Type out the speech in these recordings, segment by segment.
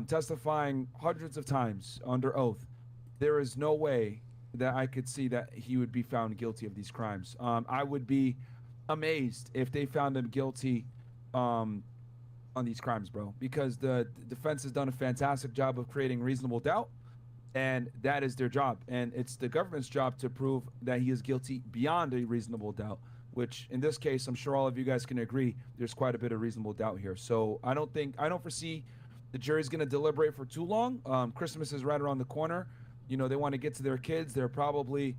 testifying hundreds of times under oath, there is no way that I could see that he would be found guilty of these crimes. I would be amazed if they found him guilty um, on these crimes, bro, because the defense has done a fantastic job of creating reasonable doubt, and that is their job. And it's the government's job to prove that he is guilty beyond a reasonable doubt, which in this case, I'm sure all of you guys can agree, there's quite a bit of reasonable doubt here. So I don't foresee the jury's going to deliberate for too long. Christmas is right around the corner. You know, they want to get to their kids. They're probably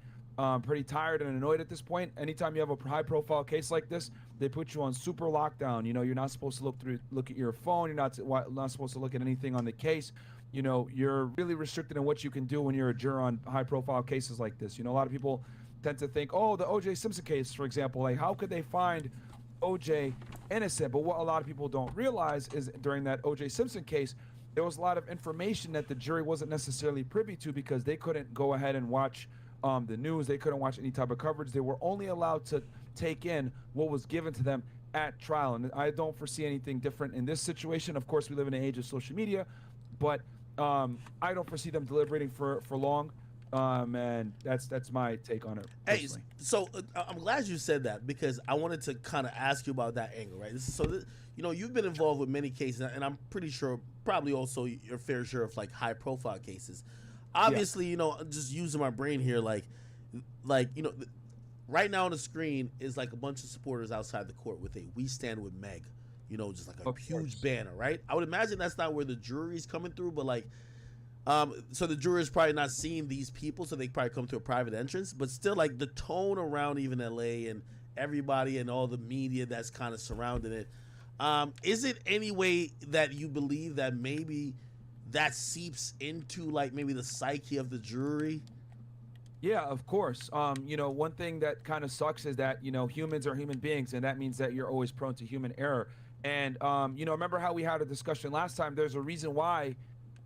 pretty tired and annoyed at this point. Anytime you have a high-profile case like this, they put you on super lockdown. You know, you're not supposed to look at your phone. You're not supposed to look at anything on the case. You know, you're really restricted in what you can do when you're a juror on high-profile cases like this. You know, a lot of people tend to think, oh, the O.J. Simpson case, for example, like how could they find O.J. innocent? But what a lot of people don't realize is during that O.J. Simpson case, there was a lot of information that the jury wasn't necessarily privy to because they couldn't go ahead and watch the news. They couldn't watch any type of coverage. They were only allowed to take in what was given to them at trial. And I don't foresee anything different in this situation. Of course, we live in an age of social media, but I don't foresee them deliberating for long. And that's my take on it personally. Hey, so I'm glad you said that because I wanted to kind of ask you about that angle, right? You know, you've been involved with many cases, and I'm pretty sure probably also your fair share of like high profile cases. Obviously, you know, just using my brain here, like you know, right now on the screen is like a bunch of supporters outside the court with a "We Stand with Meg," you know, just like a huge banner, right? I would imagine that's not where the jury's coming through, but like. So the jury's probably not seeing these people, so they probably come to a private entrance. But still, like the tone around even LA and everybody and all the media that's kind of surrounding it. Is it any way that you believe that maybe that seeps into like maybe the psyche of the jury? Yeah, of course. You know, one thing that kind of sucks is that, you know, humans are human beings, and that means that you're always prone to human error. And, you know, remember how we had a discussion last time? There's a reason why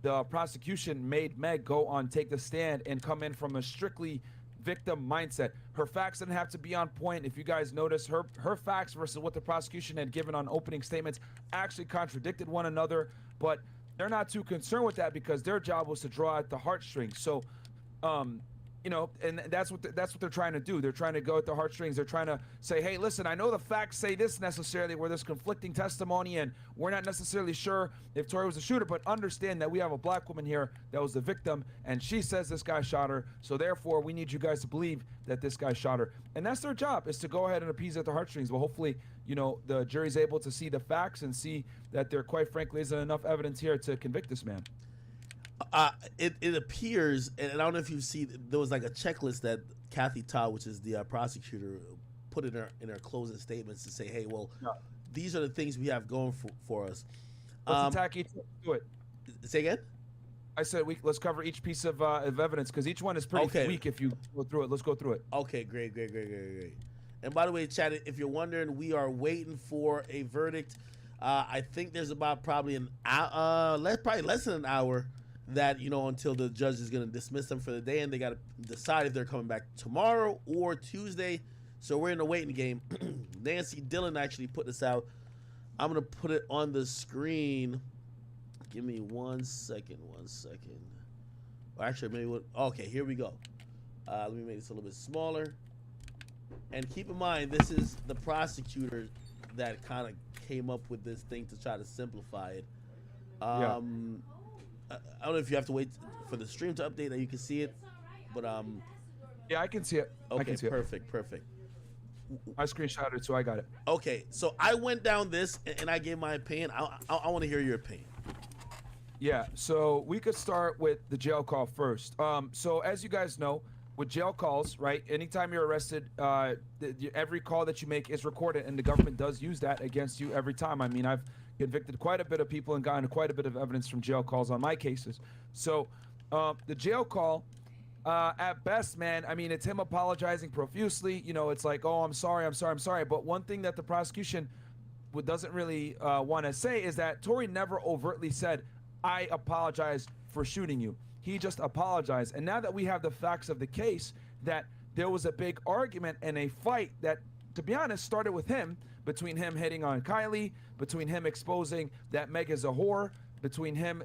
the prosecution made Meg go on, take the stand, and come in from a strictly victim mindset. Her facts didn't have to be on point. If you guys notice, her facts versus what the prosecution had given on opening statements actually contradicted one another, but they're not too concerned with that because their job was to draw at the heartstrings. So, you know, and that's what they're trying to do. They're trying to go at the heartstrings. They're trying to say, hey, listen, I know the facts say this necessarily, where there's conflicting testimony, and we're not necessarily sure if Tori was the shooter, but understand that we have a black woman here that was the victim, and she says this guy shot her, so therefore we need you guys to believe that this guy shot her. And that's their job, is to go ahead and appease at the heartstrings. But hopefully, you know, the jury's able to see the facts and see that there, quite frankly, isn't enough evidence here to convict this man. It appears, and I don't know if you see, there was like a checklist that Kathy Todd, which is the prosecutor, put in her closing statements to say, hey, well, these are the things we have going for us. Let's attack each one. Do it. Say again? I said let's cover each piece of evidence because each one is pretty weak if you go through it. Let's go through it. Okay, great. And by the way, chat, if you're wondering, we are waiting for a verdict. I think there's about probably an hour, probably less than an hour, that, you know, until the judge is going to dismiss them for the day, and they got to decide if they're coming back tomorrow or Tuesday. So we're in the waiting game. Nancy Dillon actually put this out. I'm going to put it on the screen. Give me 1 second. Well, actually, maybe okay, here we go. Let me make this a little bit smaller. And keep in mind, this is the prosecutor that kind of came up with this thing to try to simplify it. I don't know if you have to wait for the stream to update that you can see it, but yeah, I can see it. Okay, I can see perfect. I screenshotted it, so I got it. Okay, so I went down this and I gave my opinion. I want to hear your opinion. Yeah, so we could start with the jail call first. So as you guys know, with jail calls, right? Anytime you're arrested, every call that you make is recorded, and the government does use that against you every time. I mean, I've convicted quite a bit of people and gotten quite a bit of evidence from jail calls on my cases. So the jail call, at best, man, I mean, it's him apologizing profusely. You know, it's like, oh, I'm sorry. But one thing that the prosecution doesn't really want to say is that Tory never overtly said, I apologize for shooting you. He just apologized. And now that we have the facts of the case, that there was a big argument and a fight that, to be honest, started with him, between him hitting on Kylie, between him exposing that Meg is a whore, between him,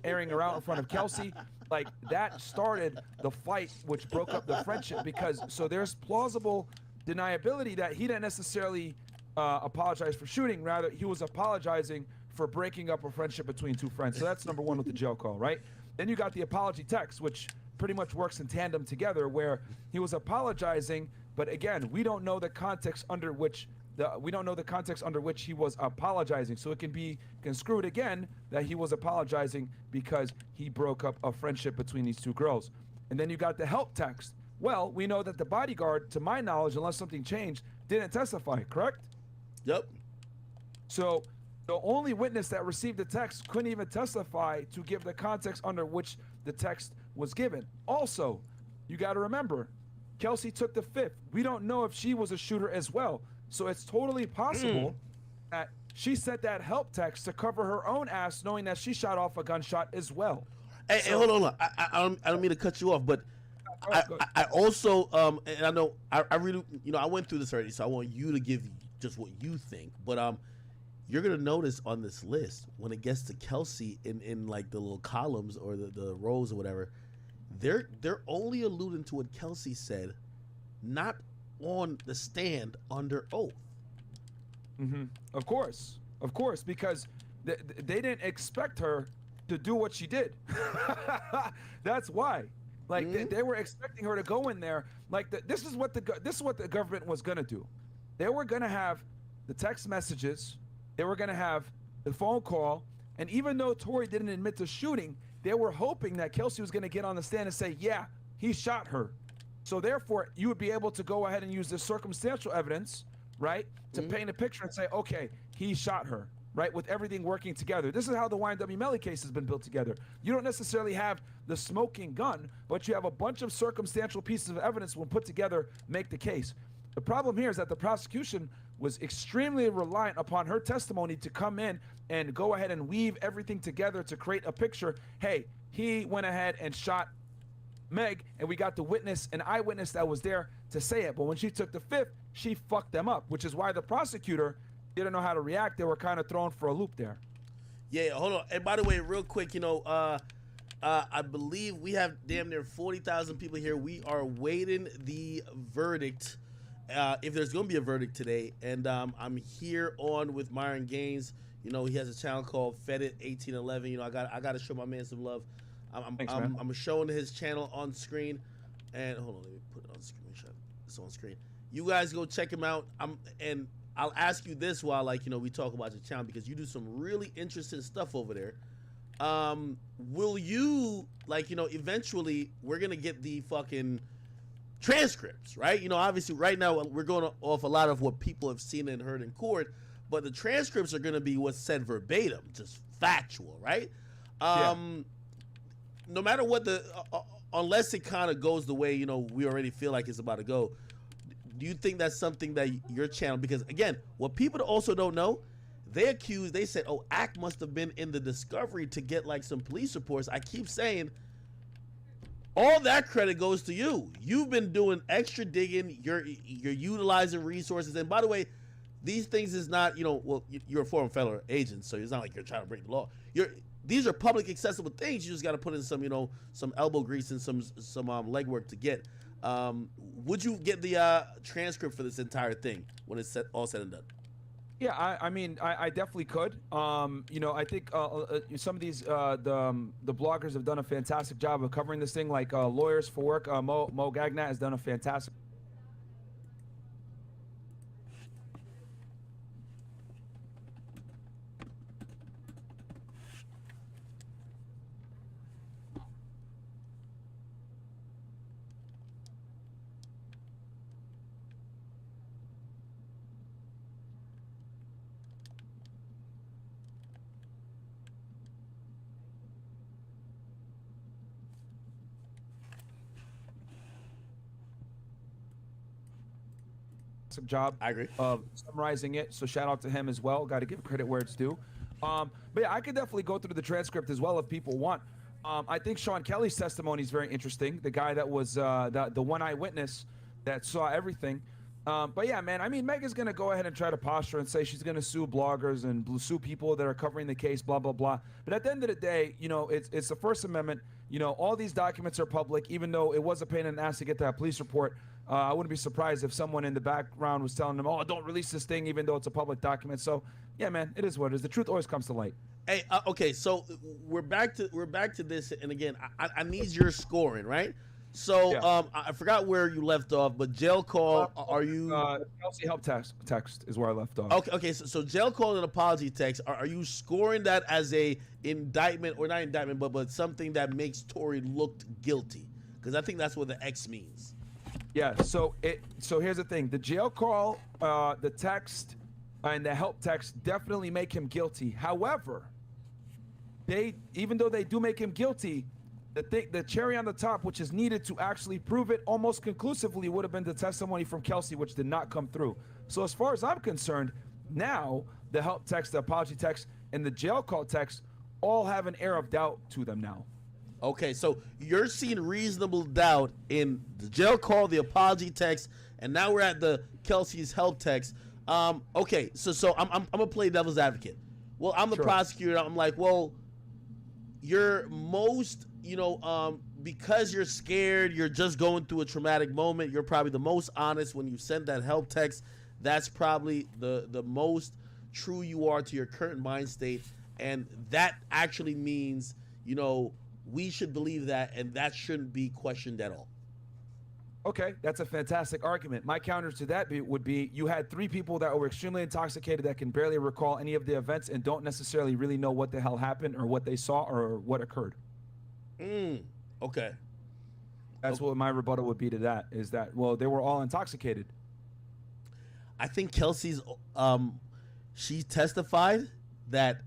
airing around in front of Kelsey. Like that started the fight, which broke up the friendship. Because so there's plausible deniability that he didn't necessarily apologize for shooting. Rather, he was apologizing for breaking up a friendship between two friends. So that's number one with the jail call, right? Then you got the apology text, which pretty much works in tandem together, where he was apologizing, but again, we don't know the context under which he was apologizing. So it can be construed again that he was apologizing because he broke up a friendship between these two girls. And then you got the help text. Well, we know that the bodyguard, to my knowledge, unless something changed, didn't testify, correct? Yep. So the only witness that received the text couldn't even testify to give the context under which the text was given. Also, you got to remember, Kelsey took the fifth. We don't know if she was a shooter as well. So it's totally possible that she sent that help text to cover her own ass, knowing that she shot off a gunshot as well. Hey, hold on. I don't mean to cut you off, but I also and I know I really, I went through this already, so I want you to give just what you think. But you're gonna notice on this list when it gets to Kelsey in like the little columns or the rows or whatever, they're only alluding to what Kelsey said, not on the stand under oath. Of course, because they didn't expect her to do what she did. That's why. Like they were expecting her to go in there. Like this is what the government was gonna do. They were gonna have the text messages. They were going to have the phone call, and even though Tory didn't admit to shooting, they were hoping that Kelsey was going to get on the stand and say, yeah, he shot her. So therefore, you would be able to go ahead and use the circumstantial evidence, right, to paint a picture and say, okay, he shot her, right, with everything working together. This is how the YNW Melly case has been built together. You don't necessarily have the smoking gun, but you have a bunch of circumstantial pieces of evidence when put together make the case. The problem here is that the prosecution was extremely reliant upon her testimony to come in and go ahead and weave everything together to create a picture. Hey, he went ahead and shot Meg, and we got the witness, an eyewitness that was there to say it. But when she took the fifth, she fucked them up, which is why the prosecutor didn't know how to react. They were kind of thrown for a loop there. Yeah, hold on. And by the way, real quick, I believe we have damn near 40,000 people here. We are waiting the verdict. If there's going to be a verdict today, and I'm here on with Myron Gaines. He has a channel called Fedit 1811. I got to show my man some love. I'm showing his channel on screen, and hold on, let me put it on screenshot. It's on screen. You guys go check him out. And I'll ask you this while we talk about your channel, because you do some really interesting stuff over there. Will you eventually we're gonna get the fucking transcripts, right? Obviously right now we're going off a lot of what people have seen and heard in court, but the transcripts are going to be what's said verbatim, just factual, right? No matter what unless it kind of goes the way, we already feel like it's about to go, do you think that's something that your channel, because again, what people also don't know, they said, oh, Ack must have been in the discovery to get like some police reports. I keep saying, all that credit goes to you. You've been doing extra digging. You're utilizing resources. And by the way, these things is not, you're a former federal agent, so it's not like you're trying to break the law. These are public accessible things. You just got to put in some elbow grease and some legwork to get. Would you get the transcript for this entire thing when it's all said and done? Yeah, I mean, I definitely could. I think some of these the bloggers have done a fantastic job of covering this thing. Like Lawyers for Work, Mo Gagnat has done a fantastic. Job I agree. Of summarizing it, so shout out to him as well. Got to give credit where it's due. But yeah, I could definitely go through the transcript as well if people want. I think Sean Kelly's testimony is very interesting. The guy that was the one eyewitness that saw everything. But yeah, man, I mean, Meg is going to go ahead and try to posture and say she's going to sue bloggers and sue people that are covering the case, blah, blah, blah. But at the end of the day, you know, it's the First Amendment. You know, all these documents are public, even though it was a pain in the ass to get that police report. I wouldn't be surprised if someone in the background was telling them, oh, don't release this thing, even though it's a public document. So, yeah, man, it is what it is. The truth always comes to light. Hey, okay, so we're back to this, and again, I need your scoring, right? So, Yeah. I forgot where you left off, but jail call. Are you? Kelsey help text is where I left off. Okay. So jail call and apology text. Are you scoring that as a indictment or not indictment, but something that makes Tory looked guilty? Because I think that's what the X means. Yeah. So here's the thing: the jail call, the text, and the help text definitely make him guilty. However, even though they do make him guilty, the cherry on the top, which is needed to actually prove it almost conclusively, would have been the testimony from Kelsey, which did not come through. So as far as I'm concerned, now the help text, the apology text, and the jail call text all have an air of doubt to them now. Okay, so you're seeing reasonable doubt in the jail call, the apology text, and now we're at the Kelsey's help text. Okay, so I'm gonna play devil's advocate. Well, I'm the prosecutor. I'm like, well, you're most, because you're scared, you're just going through a traumatic moment, you're probably the most honest when you send that help text. That's probably the most true you are to your current mind state, and that actually means, we should believe that, and that shouldn't be questioned at all. Okay, that's a fantastic argument. My counter to that would be you had 3 people that were extremely intoxicated that can barely recall any of the events and don't necessarily really know what the hell happened or what they saw or what occurred. Okay. That's what my rebuttal would be to that, is that, well, they were all intoxicated. I think Kelsey's, she testified that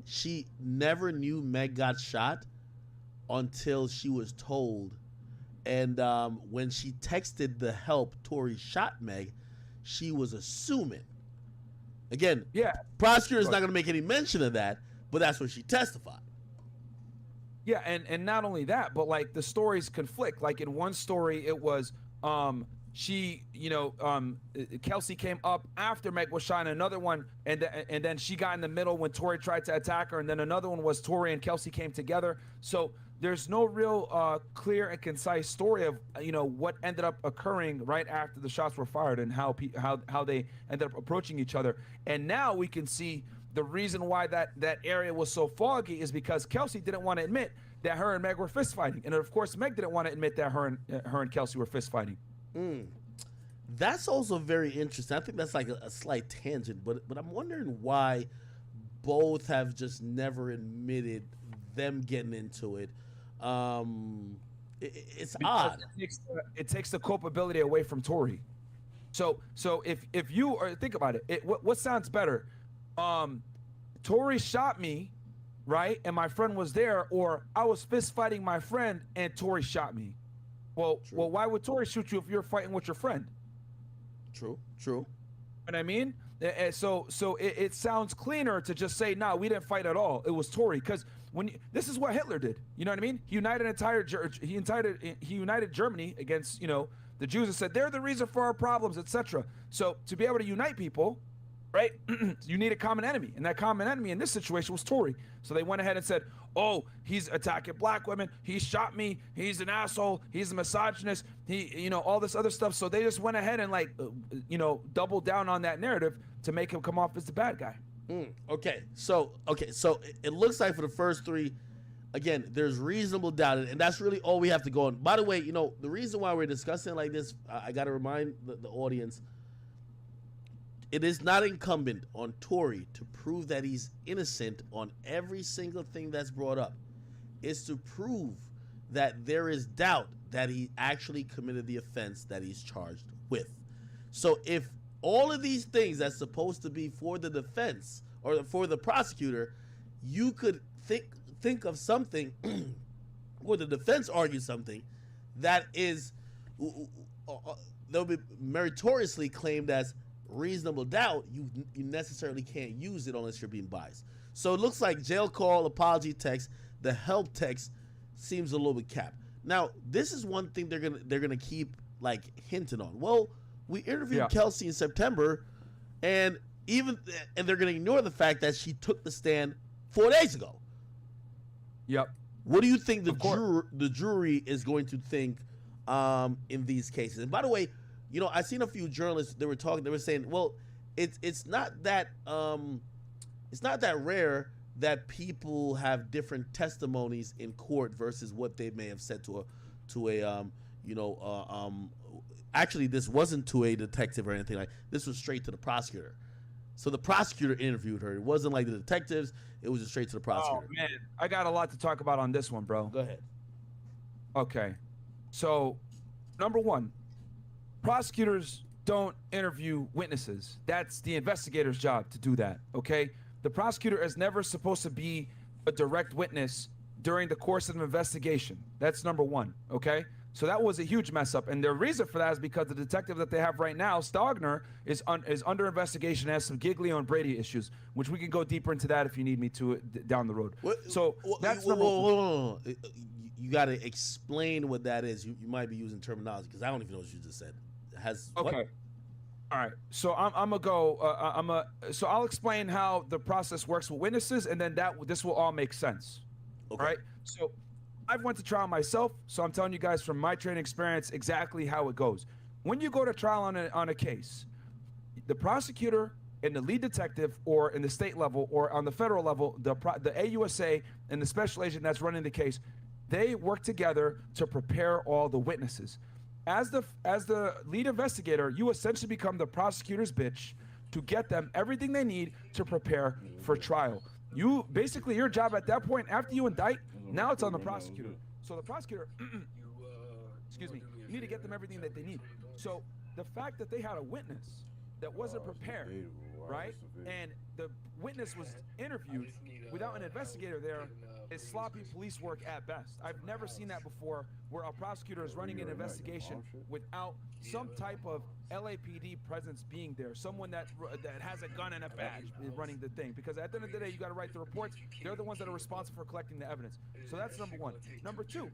she never knew Meg got shot until she was told. And when she texted the help, Tory shot Meg, she was assuming. Again, yeah, prosecutor's not going to make any mention of that, but that's what she testified. Yeah, and not only that, but like the stories conflict. Like in one story, it was Kelsey came up after Meg was shot, and another one, and then she got in the middle when Tory tried to attack her, and then another one was Tory and Kelsey came together. So there's no real clear and concise story of what ended up occurring right after the shots were fired and how they ended up approaching each other. And now we can see the reason why that area was so foggy is because Kelsey didn't want to admit that her and Meg were fist fighting, and of course Meg didn't want to admit that her and Kelsey were fist fighting. That's also very interesting. I think that's like a slight tangent, but I'm wondering why both have just never admitted them getting into it. It's odd. It takes the culpability away from Tory. So if you or think about it, what sounds better? Tory shot me, right, and my friend was there, or I was fist fighting my friend and Tory shot me. Well, why would Tory shoot you if you're fighting with your friend? True. You know what I mean? So it sounds cleaner to just say, no, we didn't fight at all. It was Tory, because this is what Hitler did. You know what I mean? He united Germany against the Jews and said they're the reason for our problems, etc. So to be able to unite people, right? You need a common enemy, and that common enemy in this situation was Tory. So they went ahead and said, oh, he's attacking black women, he shot me, he's an asshole, he's a misogynist, he all this other stuff. So they just went ahead and doubled down on that narrative to make him come off as the bad guy. Okay, so it looks like for the first 3, again, there's reasonable doubt, and that's really all we have to go on. By the way, the reason why we're discussing like this, I got to remind the audience, it is not incumbent on Tory to prove that he's innocent on every single thing that's brought up. It's to prove that there is doubt that he actually committed the offense that he's charged with. So if all of these things that's supposed to be for the defense or for the prosecutor, you could think of something or the defense argues something that is they'll be meritoriously claimed as reasonable doubt, you necessarily can't use it unless you're being biased. So it looks like jail call, apology text, the help text seems a little bit capped. Now, this is one thing they're gonna keep like hinting on. Well, We interviewed Yeah. Kelsey in September, and they're going to ignore the fact that she took the stand 4 days ago. Yep. What do you think Of the jury is going to think in these cases? And by the way, you know, I seen a few journalists. They were saying, well, it's not that rare that people have different testimonies in court versus what they may have said to a actually this wasn't to a detective or anything like. This was straight to the prosecutor. So the prosecutor interviewed her. It wasn't like the detectives. It was just straight to the prosecutor. Oh man, I got a lot to talk about on this one, bro. Go ahead. Okay. So, number one, prosecutors don't interview witnesses. That's the investigator's job to do that, okay? The prosecutor is never supposed to be a direct witness during the course of an investigation. That's number one, okay? So that was a huge mess up. And the reason for that is because the detective that they have right now, Stogner, is under investigation, has some Giglio and Brady issues, which we can go deeper into that if you need me to down the road. That's number one. You got to explain what that is. You might be using terminology because I don't even know what you just said. Okay. All right. So I'm gonna go. So I'll explain how the process works with witnesses, and then this will all make sense. Okay. All right. So I've went to trial myself, so I'm telling you guys from my training experience exactly how it goes. When you go to trial on a case, the prosecutor and the lead detective, or in the state level or on the federal level, the AUSA and the special agent that's running the case, they work together to prepare all the witnesses. As the lead investigator, you essentially become the prosecutor's bitch to get them everything they need to prepare for trial. You basically, your job at that point, after you indict, now it's on the prosecutor. So the prosecutor, excuse me, you need to get them everything that they need. So the fact that they had a witness that wasn't prepared, right, and the witness was interviewed without an investigator there, is sloppy police work at best. I've never seen that before, where a prosecutor is running an investigation without some type of LAPD presence being there, someone that has a gun and a badge running the thing. Because at the end of the day, you got to write the reports. They're the ones that are responsible for collecting the evidence. So that's number one. Number two,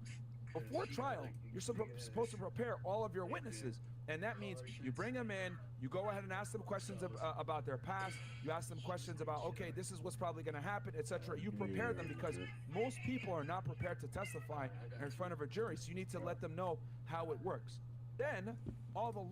before trial, you're supposed to prepare all of your witnesses. And that means you bring them in, you go ahead and ask them questions about their past, you ask them questions about, okay, this is what's probably going to happen, etc. You prepare them because most people are not prepared to testify in front of a jury, so you need to let them know how it works. Then, all the